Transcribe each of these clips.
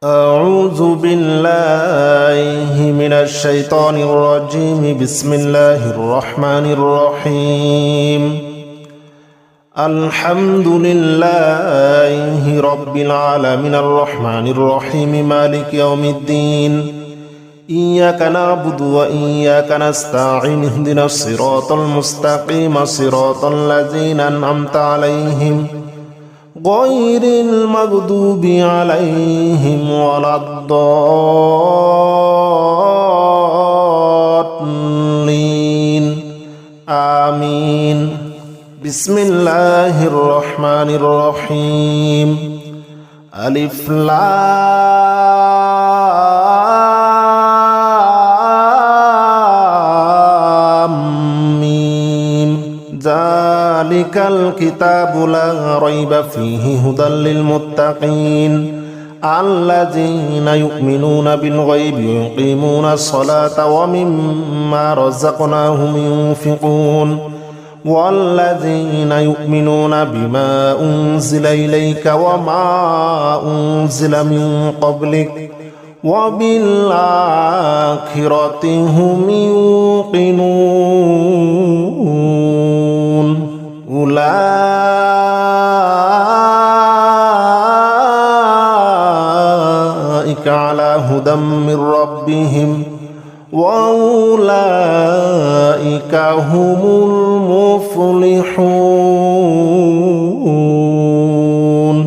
أعوذ بالله من الشيطان الرجيم. بسم الله الرحمن الرحيم. الحمد لله رب العالمين الرحمن الرحيم مالك يوم الدين. إياك نعبد وإياك نستعين. اهدنا الصراط المستقيم صراط الذين أنعمت عليهم غير المغضوب عليهم ولا الضالين آمين. بسم الله الرحمن الرحيم. ألف لام ميم. ذلك الكتاب لا ريب فيه هدى للمتقين الذين يؤمنون بالغيب ويقيمون الصلاة ومما رزقناهم ينفقون والذين يؤمنون بما أنزل إليك وما أنزل من قبلك وبالآخرة هم يوقنون. أولئك على هدى من ربهم وأولئك هم المفلحون.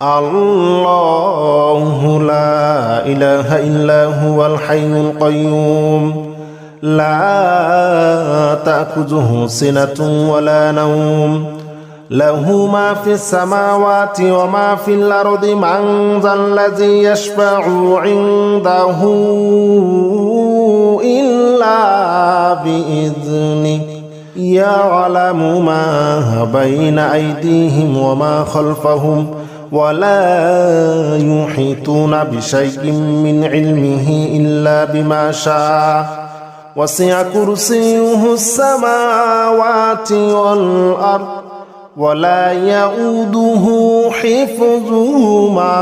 الله لا إله إلا هو الحي القيوم لا تأخذه سنة ولا نوم له ما في السماوات وما في الأرض. من ذا الذي يشفع عنده إلا بإذنه يعلم ما بين أيديهم وما خلفهم ولا يحيطون بشيء من علمه إلا بما شاء. وسع كرسيه السماوات والأرض ولا يؤوده حفظهما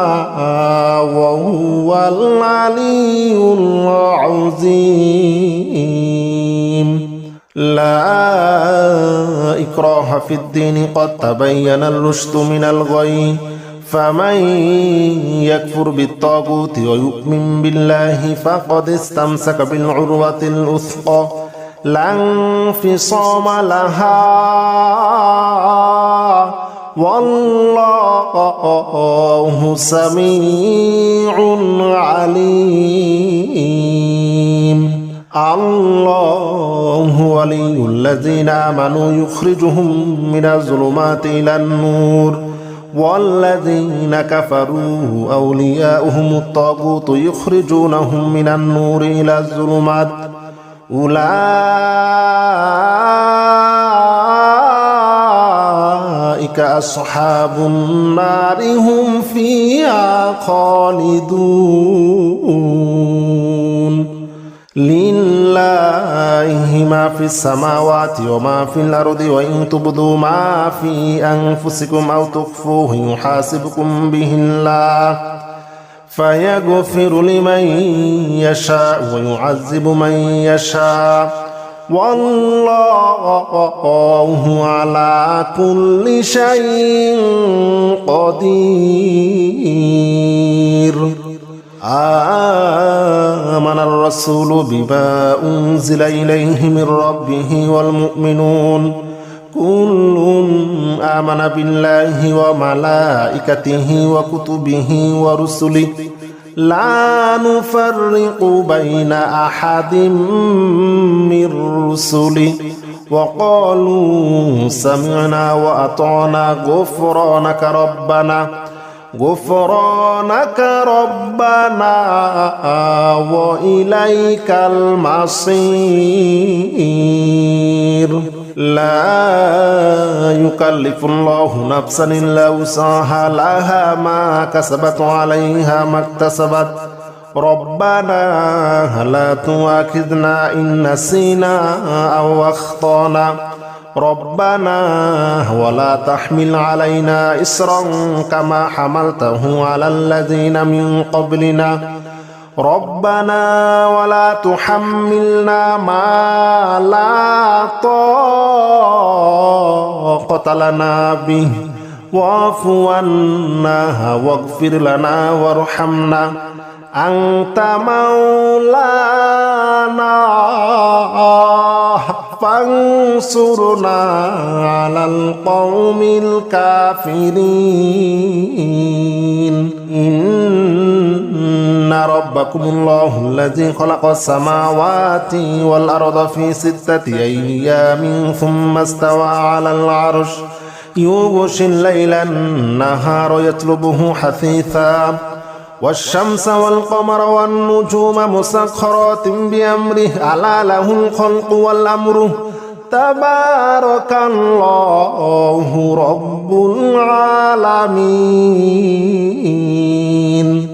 وهو العلي العظيم. لا إكراه في الدين قد تبين الرشد من الغي. فمن يكفر بالطاغوت ويؤمن بالله فقد استمسك بالعروة الوثقى لا انفصام لها والله سميع عليم. الله ولي الذين آمنوا يخرجهم من الظلمات إلى النور والذين كفروا أولياؤهم الطاغوت يخرجونهم من النور إلى الظلمات. أولئك أصحاب النار هم فيها خالدون. لله ما في السماوات وما في الأرض وإن تبدوا ما في أنفسكم أو تخفوه يحاسبكم به الله فيغفر لمن يشاء ويعذب من يشاء والله على كل شيء قدير. آمن الرسول بما أنزل إليه من ربه والمؤمنون كل آمن بالله وملائكته وكتبه ورسله لا نفرق بين أحد من رسله وقالوا سمعنا وأطعنا غفرانك ربنا وإليك المصير. لا يكلف الله نفسا إلا وسعها لها ما كسبت عليها ما اكتسبت ربنا لا تؤاخذنا إن نسينا أو أخطأنا ربنا ولا تحمل علينا إصرا كما حملته على الذين من قبلنا ربنا ولا تحملنا ما لا طاقة لنا به واعف عنا واغفر لنا وارحمنا أنت مولانا فانصرنا على القوم الكافرين إن ربكم الله الذي خلق السماوات والأرض في 6 أيام ثم استوى على العرش يغشي الليل النهار يطلبه حثيثا والشمس والقمر والنجوم مسخرات بأمره ألا له الخلق والأمر تبارك الله رب العالمين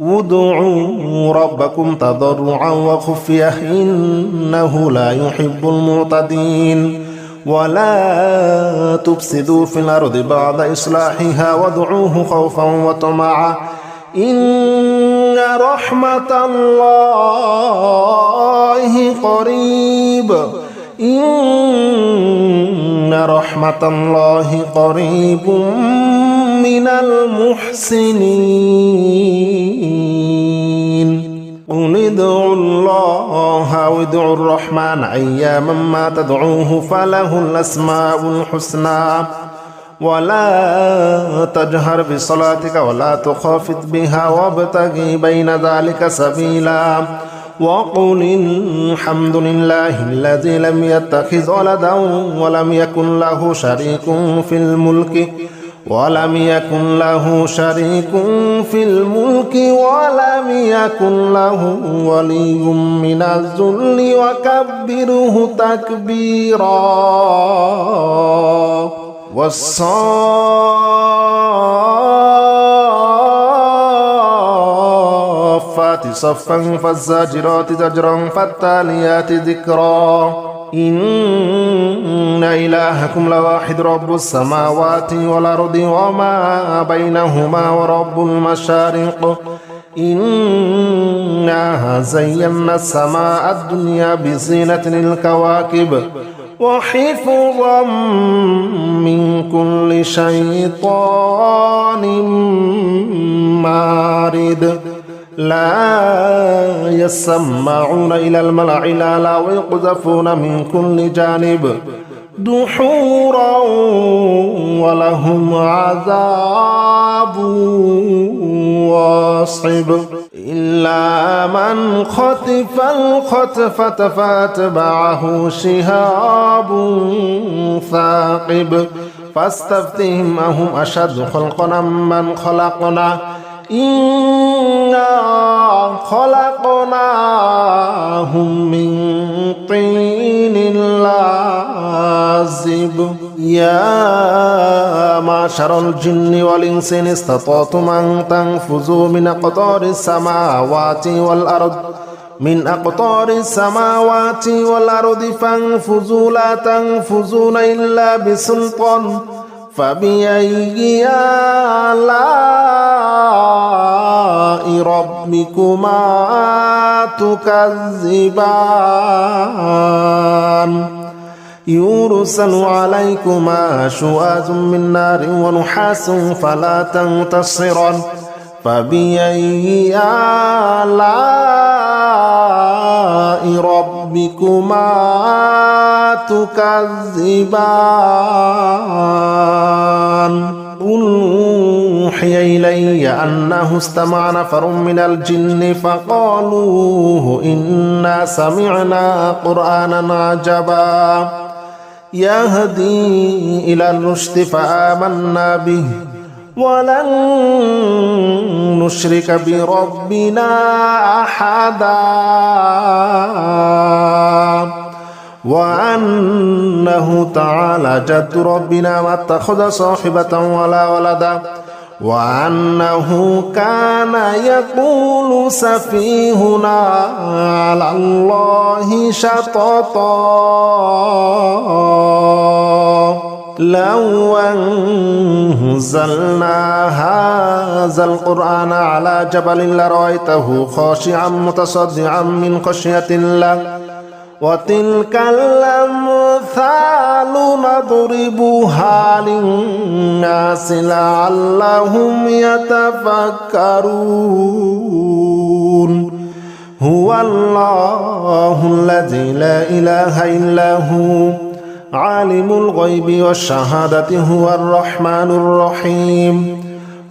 ادعوا ربكم تضرعا وخفية إنه لا يحب المعتدين ولا تفسدوا في الأرض بعد إصلاحها وادعوه خوفا وطمعا إن رحمة الله قريب إن رحمة الله قريب من المحسنين قل ادعوا الله أو ادعوا الرحمن أياما ما تدعوه فله الأسماء الحسنى ولا تجهر بصلاتك ولا تخافت بها وابتغي بين ذلك سبيلا وقل الحمد لله الذي لم يتخذ ولدا ولم يكن له شريك في الملك ولم يكن له ولي من الذل وكبره تكبيرا والصافات صفا فالزاجرات زجرا فالتاليات ذكرا إن إلهكم لواحد رب السماوات والأرض وما بينهما ورب المشارق إنا زينا السماء الدنيا بزينة الكواكب وحفظا من كل شيطان مارد لا يسمعون إلى الملأ الأعلى ويقذفون من كل جانب دحورا ولهم عذاب واصب إلا من خطف الخطفة فاتبعه شهاب ثاقب فاستفتهم أهم أشد خلقا من خلقنا إنا خلقناهم من طين لازب يا معشر الجن والإنس إن استطعتم أن تنفذوا من أقطار السماوات والأرض فانفذوا لا تنفذون إلا بسلطان فبأي آلاء ربكما تكذبان يرسل عليكما شواظ من نار ونحاس فلا تنتصران فبأي آلاء ربكما تكذبان قل أوحي إلي أنه استمع نفر من الجن فقالوا إنا سمعنا قرآنا عجبا يهدي إلى الرشد فآمنا به ولن نشرك بربنا أحدا وأنه تعالى جد ربنا ما اتخذ صاحبة ولا ولدا وأنه كان يقول سفيهنا على الله شططا لو أنزلنا هذا القرآن على جبل لرأيته خاشعا متصدعا من خشية الله وتلك الأمثال نضربها للناس لعلهم يتفكرون هو الله الذي لا إله إلا هو عالم الغيب والشهادة هو الرحمن الرحيم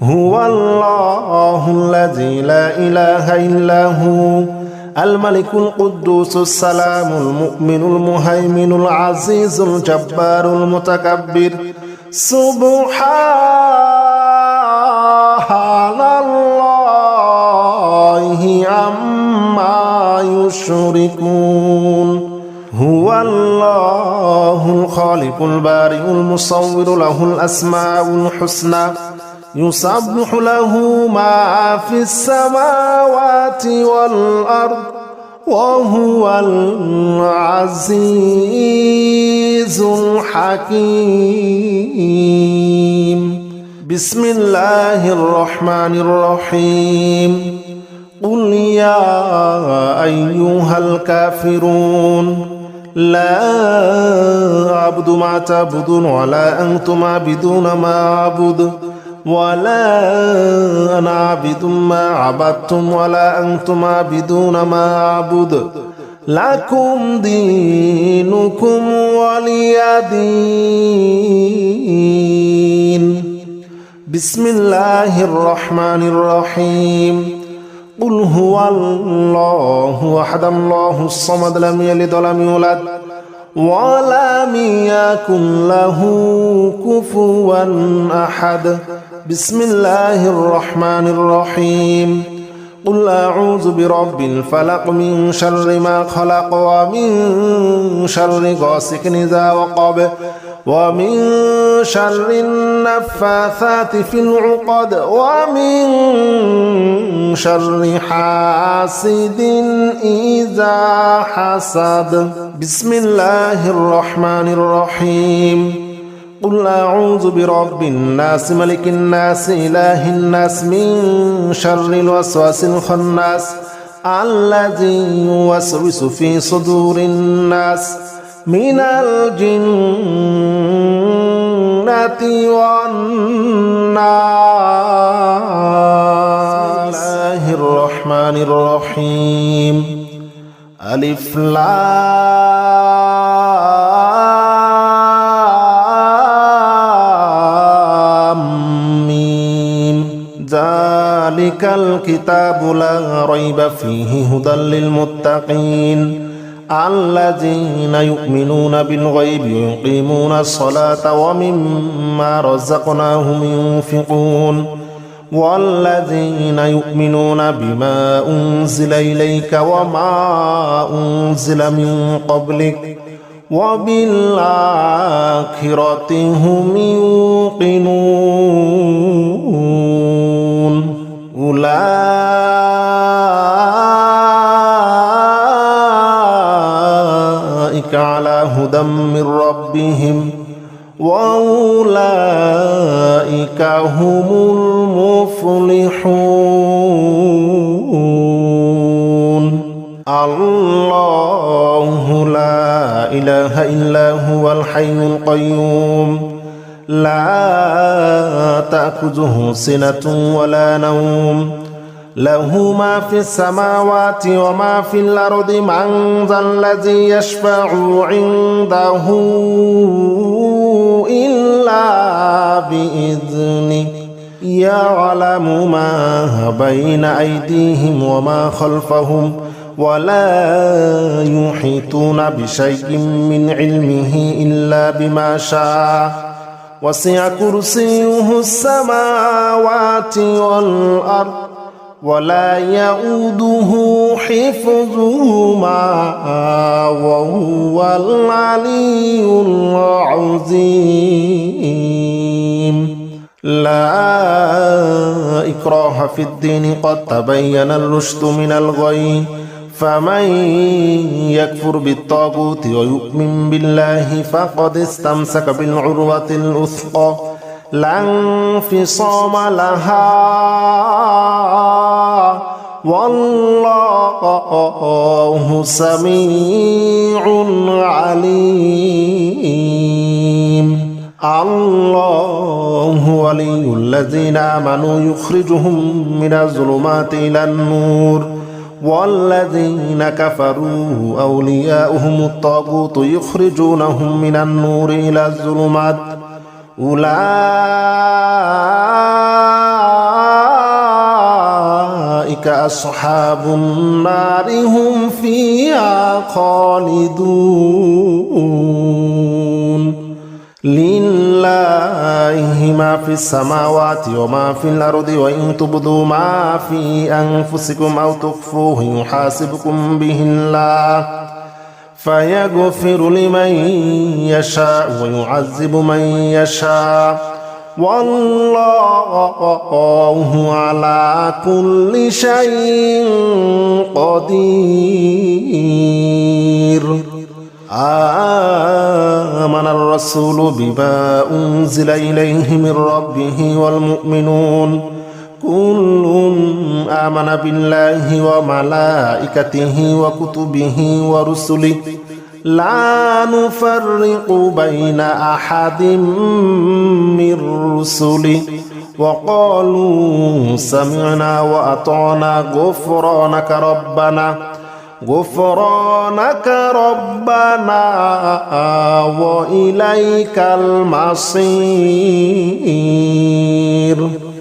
هو الله الذي لا إله إلا هو الملك القدوس السلام المؤمن المهيمن العزيز الجبار المتكبر سبحان الله عما يشركون هو الله الخالق البارئ المصور له الأسماء الحسنى يسبح له ما في السماوات والأرض وهو العزيز الحكيم بسم الله الرحمن الرحيم قل يا أيها الكافرون لا أعبد ما تعبدون ولا أنتم عابدون ما أعبد ولا أنا عابد ما عبدتم ولا أنتم عابدون ما أعبد لكم دينكم ولي دين بسم الله الرحمن الرحيم قل هو الله أحد الله الصمد لم يلد ولم يولد ولم يكن له كفوا أحد بسم الله الرحمن الرحيم قل أعوذ برب الفلق من شر ما خلق ومن شر غاسق إذا وقب ومن شر النفاثات في العقد ومن شر حاسد إذا حسد بسم الله الرحمن الرحيم قل أعوذ برب الناس ملك الناس إله الناس من شر الوسواس الخناس الذي يوسوس في صدور الناس من الجنة والناس بسم الله الرحمن الرحيم ألف لام ميم ذلك الكتاب لا ريب فيه هدى للمتقين الذين يؤمنون بالغيب ويقيمون الصلاة ومما رزقناهم ينفقون والذين يؤمنون بما أنزل إليك وما أنزل من قبلك وبالآخرة هم يوقنون أولئك على هدى من ربهم وأولئك هم المفلحون الله لا إله إلا هو الحي القيوم لا تأخذه سنة ولا نوم له ما في السماوات وما في الأرض من ذا الذي يشفع عنده إلا بإذنه يعلم ما بين أيديهم وما خلفهم ولا يحيطون بشيء من علمه إلا بما شاء وسع كرسيه السماوات والأرض ولا يؤوده حفظهما وهو العلي العظيم لا إكراه في الدين قد تبين الرشد من الغي فمن يكفر بالطاغوت ويؤمن بالله فقد استمسك بالعروة الوثقى لا انفصام لها والله سميع عليم. الله ولي الذين آمنوا يخرجهم من الظلمات إلى النور والذين كفروا أولياؤهم الطاغوت يخرجونهم من النور إلى الظلمات أولئك أصحاب النار هم فيها خالدون. لله ما في السماوات وما في الأرض وإن تبدوا ما في أنفسكم أو تخفوه يحاسبكم به الله فيغفر لمن يشاء ويعذب من يشاء والله على كل شيء قدير. آمن الرسول بما أنزل إليه من ربه والمؤمنون كل آمن بالله وملائكته وكتبه ورسله لا نفرق بين أحد من رسله وقالوا سمعنا وأطعنا غفرانك ربنا وإليك المصير.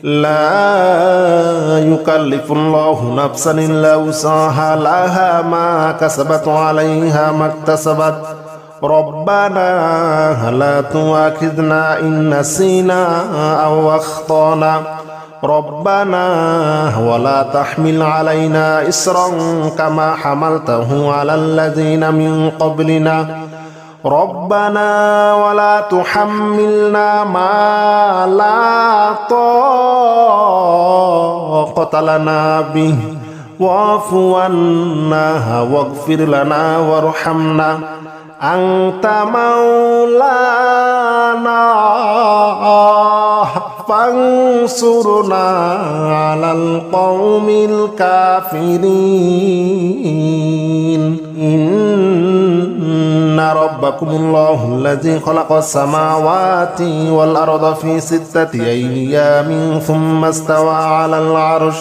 لا يكلف الله نفسا إلا وسعها لها ما كسبت عليها ما اكتسبت ربنا لا تؤاخذنا إن نسينا أو أخطأنا ربنا ولا تحمل علينا إصرا كما حملته على الذين من قبلنا ربنا ولا تحملنا ما لا طاقة لنا به واعف عنا واغفر لنا وارحمنا أنت مولانا فانصرنا على القوم الكافرين. إن ربكم الله الذي خلق السماوات والأرض في 6 أيام ثم استوى على العرش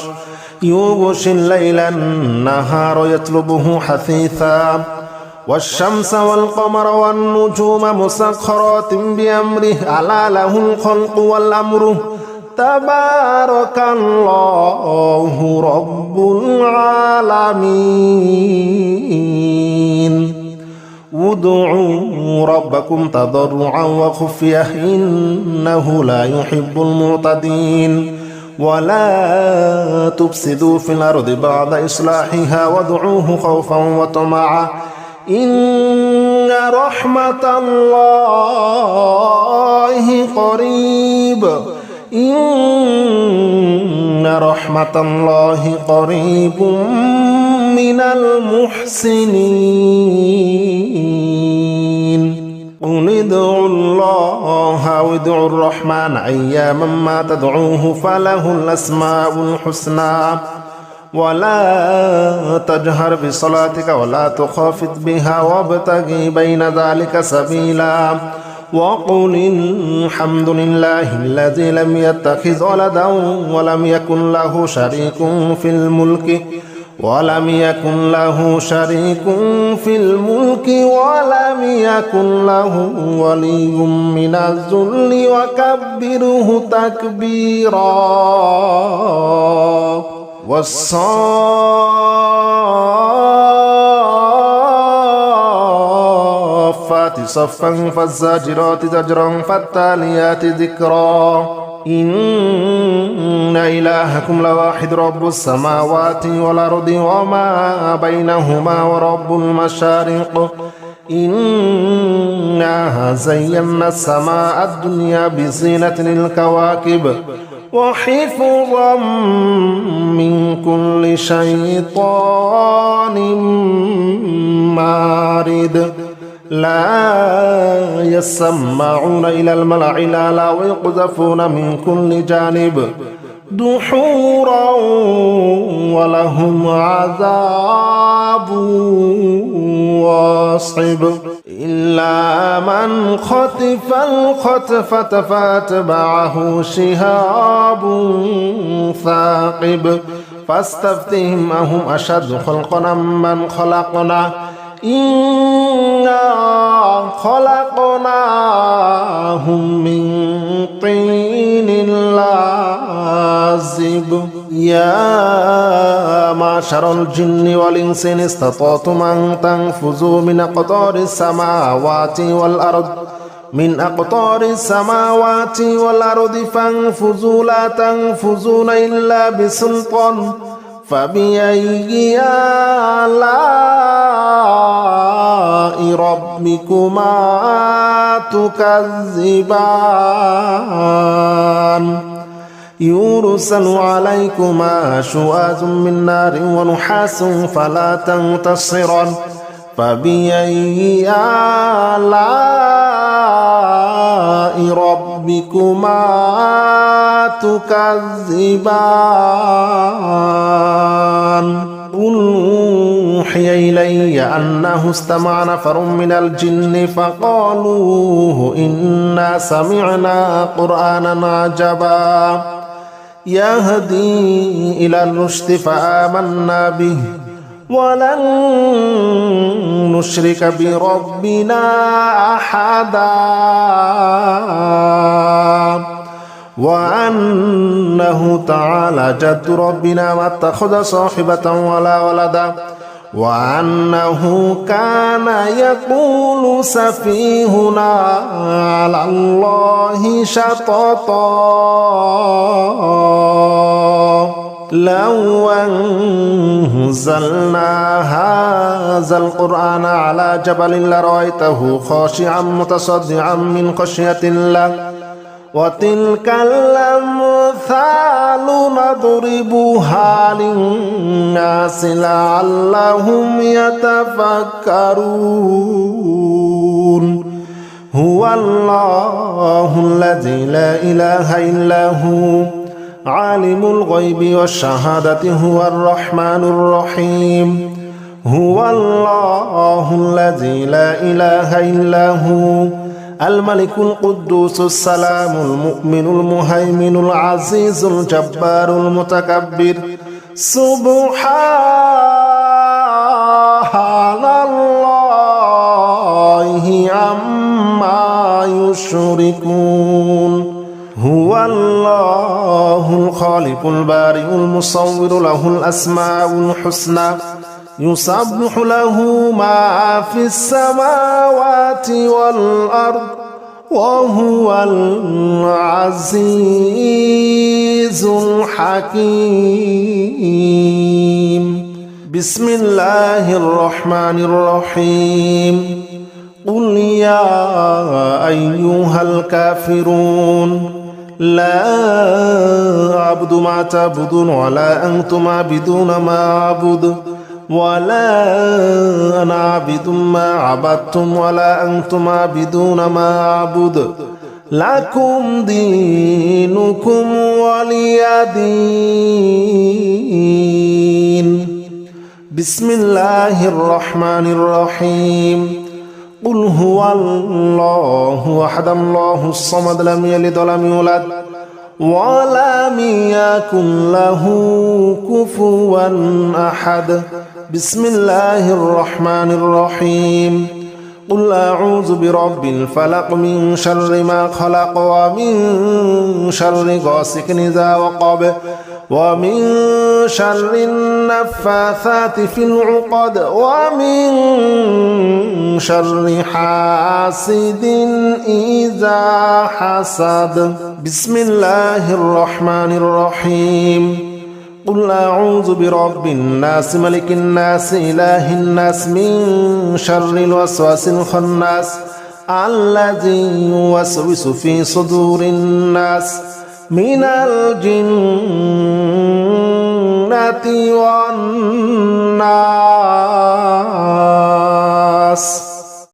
يغشي الليل النهار يطلبه حثيثا والشمس والقمر والنجوم مسخرات بأمره ألا له الخلق والأمر تبارك الله رب العالمين. ادعوا ربكم تضرعا وخفية إنه لا يحب المعتدين ولا تفسدوا في الأرض بعد إصلاحها وادعوه خوفا وطمعا إن رحمة الله قريب من المحسنين. قل ادعوا الله وادعوا الرحمن أياما ما تدعوه فله الأسماء الحسنى ولا تجهر بصلاتك ولا تخافت بها وابتغي بين ذلك سبيلا وقل الحمد لله الذي لم يتخذ ولدا ولم يكن له شريك في الملك ولم يكن له ولي من الذل وكبره تكبيرا. والصافات صفا فالزاجرات زجرا فالتاليات ذكرا. إن إلهكم لواحد رب السماوات والأرض وما بينهما ورب المشارق إنا زينا السماء الدنيا بزينة الكواكب وحفظا من كل شيطان مارد لا يسمعون إلى الملأ الأعلى ويقذفون من كل جانب دحورا ولهم عذاب واصب إلا من خطف الخطفة فاتبعه شهاب ثاقب فاستفتهم أهم أشد خلقا من خلقنا إنا خلقناهم من طين لازب يا معشر الجن والإنس إن استطعتم أن تنفذوا من أقطار السماوات والأرض فانفذوا لا تنفذون إلا بسلطان فبأي آلاء ربكما تكذبان يرسل عليكما شواظ من نار ونحاس فلا تنتصران فبأي آلاء ربكما تكذبان قل أوحي إلي أنه استمع نفر من الجن فقالوا إنا سمعنا قرآنا عجبا يهدي إلى الرشد فآمنا به ولن نشرك بربنا أحدا وأنه تعالى جد ربنا ما اتخذ صاحبة ولا ولدا وأنه كان يقول سفيهنا على الله شططا لو أنزلنا هذا القرآن على جبل لرأيته خاشعا متصدعا من خشية الله وتلك الأمثال نضربها للناس لعلهم يتفكرون هو الله الذي لا إله إلا هو عالم الغيب والشهادة هو الرحمن الرحيم هو الله الذي لا إله إلا هو الملك القدوس السلام المؤمن المهيمن العزيز الجبار المتكبر سبحان الله عما يشركون هو الله الخالق البارئ المصور له الأسماء الحسنى يسبح له ما في السماوات والأرض وهو العزيز الحكيم بسم الله الرحمن الرحيم قل يا أيها الكافرون لا أعبد ما تعبدون ولا أنتم عابدون ما أعبد ولا أنا عابد ما عبدتم ولا أنتم عابدون ما أعبد لكم دينكم ولي دين بسم الله الرحمن الرحيم قل هو الله أحد الله الصمد لم يلد ولم يولد ولم يكن له كفوا أحد بسم الله الرحمن الرحيم قل أعوذ برب الفلق من شر ما خلق ومن شر غاسق إذا وقب ومن شر النفاثات في العقد ومن شر حاسد إذا حسد بسم الله الرحمن الرحيم قل أعوذ برب الناس ملك الناس إله الناس من شر الوسواس الخناس الذي يوسوس في صدور الناس من الجنة والناس